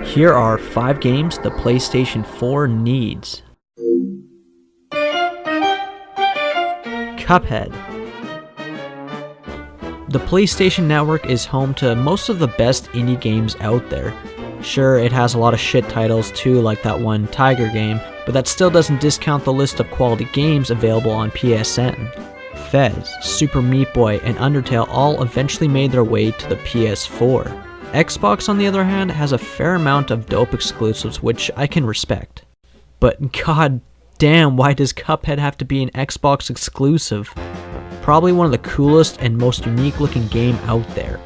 Here are 5 games the PlayStation 4 needs. Cuphead. The PlayStation Network is home to most of the best indie games out there. Sure, it has a lot of shit titles too, like that one Tiger game, but that still doesn't discount the list of quality games available on PSN. Fez, Super Meat Boy, and Undertale all eventually made their way to the PS4. Xbox, on the other hand, has a fair amount of dope exclusives, which I can respect. But god damn, why does Cuphead have to be an Xbox exclusive? Probably one of the coolest and most unique looking game out there.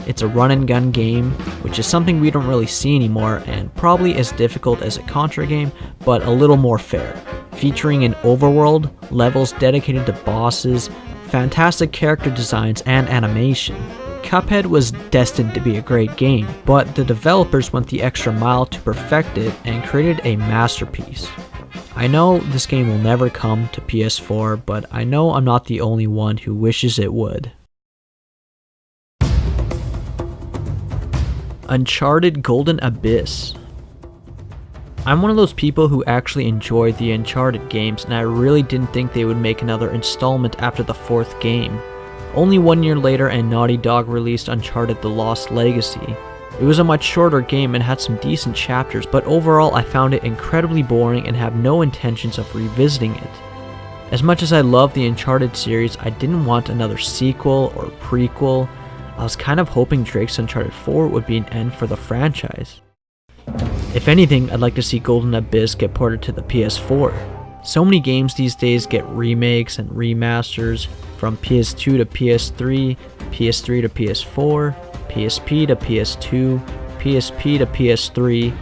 It's a run and gun game, which is something we don't really see anymore, and probably as difficult as a Contra game, but a little more fair. Featuring an overworld, levels dedicated to bosses, fantastic character designs, and animation. Cuphead was destined to be a great game, but the developers went the extra mile to perfect it and created a masterpiece. I know this game will never come to PS4, but I know I'm not the only one who wishes it would. Uncharted Golden Abyss. I'm one of those people who actually enjoyed the Uncharted games, and I really didn't think they would make another installment after the 4th game. Only 1 year later and Naughty Dog released Uncharted The Lost Legacy. It was a much shorter game and had some decent chapters, but overall I found it incredibly boring and have no intentions of revisiting it. As much as I love the Uncharted series, I didn't want another sequel or prequel. I was kind of hoping Drake's Uncharted 4 would be an end for the franchise. If anything, I'd like to see Golden Abyss get ported to the PS4. So many games these days get remakes and remasters, from PS2 to PS3, PS3 to PS4, PSP to PS2, PSP to PS3,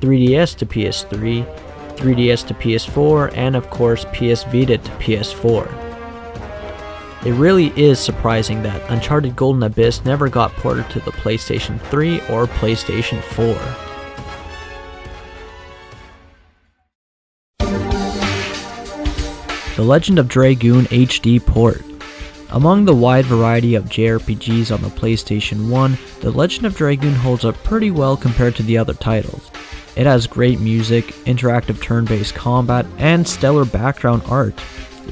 3DS to PS3, 3DS to PS4, and of course PS Vita to PS4. It really is surprising that Uncharted Golden Abyss never got ported to the PlayStation 3 or PlayStation 4. The Legend of Dragoon HD port. Among the wide variety of JRPGs on the PlayStation 1, The Legend of Dragoon holds up pretty well compared to the other titles. It has great music, interactive turn-based combat, and stellar background art.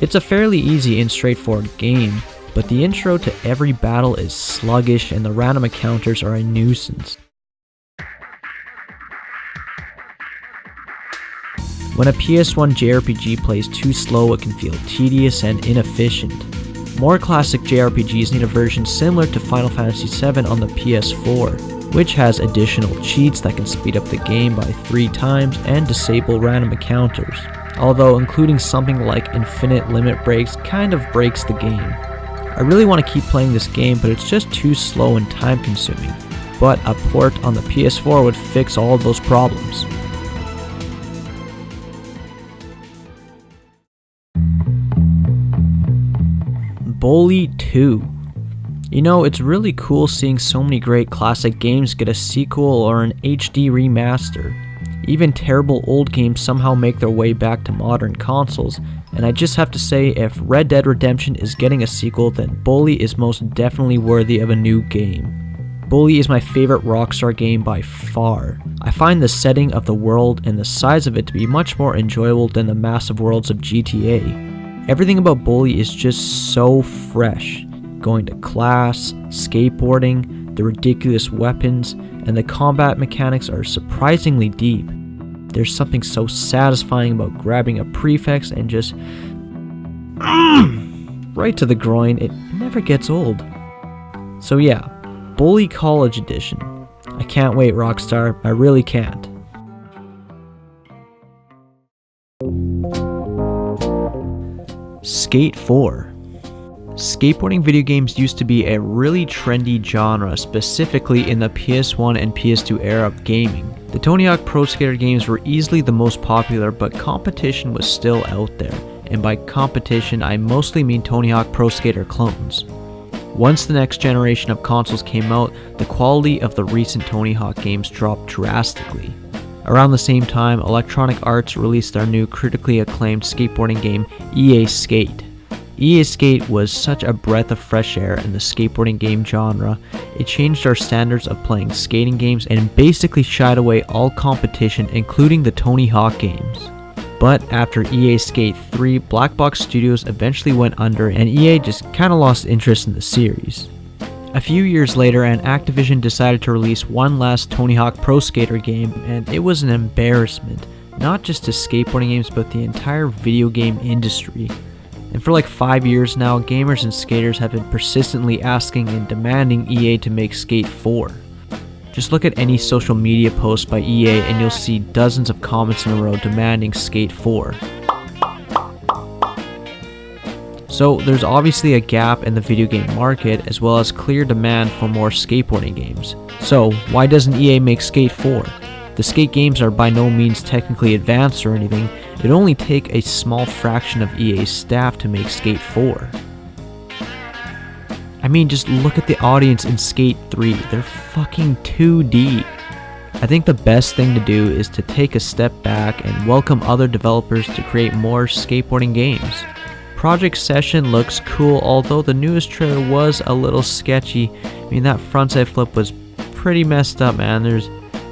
It's a fairly easy and straightforward game, but the intro to every battle is sluggish and the random encounters are a nuisance. When a PS1 JRPG plays too slow, it can feel tedious and inefficient. More classic JRPGs need a version similar to Final Fantasy VII on the PS4, which has additional cheats that can speed up the game by 3 times and disable random encounters, although including something like infinite limit breaks kind of breaks the game. I really want to keep playing this game, but it's just too slow and time consuming, but a port on the PS4 would fix all of those problems. Bully 2. You know, it's really cool seeing so many great classic games get a sequel or an HD remaster. Even terrible old games somehow make their way back to modern consoles, and I just have to say, if Red Dead Redemption is getting a sequel, then Bully is most definitely worthy of a new game. Bully is my favorite Rockstar game by far. I find the setting of the world and the size of it to be much more enjoyable than the massive worlds of GTA. Everything about Bully is just so fresh. Going to class, skateboarding, the ridiculous weapons, and the combat mechanics are surprisingly deep. There's something so satisfying about grabbing a prefix and just right to the groin. It never gets old. So yeah, Bully College Edition. I can't wait, Rockstar. I really can't. Skate 4. Skateboarding video games used to be a really trendy genre, specifically in the PS1 and PS2 era of gaming. The Tony Hawk Pro Skater games were easily the most popular, but competition was still out there, and by competition I mostly mean Tony Hawk Pro Skater clones. Once the next generation of consoles came out, the quality of the recent Tony Hawk games dropped drastically. Around the same time, Electronic Arts released their new critically acclaimed skateboarding game, EA Skate. EA Skate was such a breath of fresh air in the skateboarding game genre. It changed our standards of playing skating games and basically shied away all competition, including the Tony Hawk games. But after EA Skate 3, Black Box Studios eventually went under and EA just kinda lost interest in the series. A few years later, and Activision decided to release one last Tony Hawk Pro Skater game, and it was an embarrassment, not just to skateboarding games but the entire video game industry. And for like 5 years now, gamers and skaters have been persistently asking and demanding EA to make Skate 4. Just look at any social media post by EA and you'll see dozens of comments in a row demanding Skate 4. So there's obviously a gap in the video game market as well as clear demand for more skateboarding games. So why doesn't EA make Skate 4? The skate games are by no means technically advanced or anything. It'd only take a small fraction of EA's staff to make Skate 4. I mean, just look at the audience in Skate 3. They're fucking 2D. I think the best thing to do is to take a step back and welcome other developers to create more skateboarding games. Project Session looks cool, although the newest trailer was a little sketchy. I mean, that frontside flip was pretty messed up, man.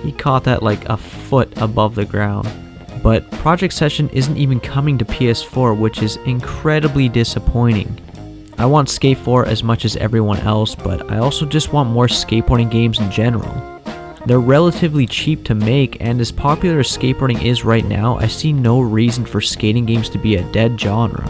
He caught that like a foot above the ground. But Project Session isn't even coming to PS4, which is incredibly disappointing. I want Skate 4 as much as everyone else, but I also just want more skateboarding games in general. They're relatively cheap to make, and as popular as skateboarding is right now, I see no reason for skating games to be a dead genre.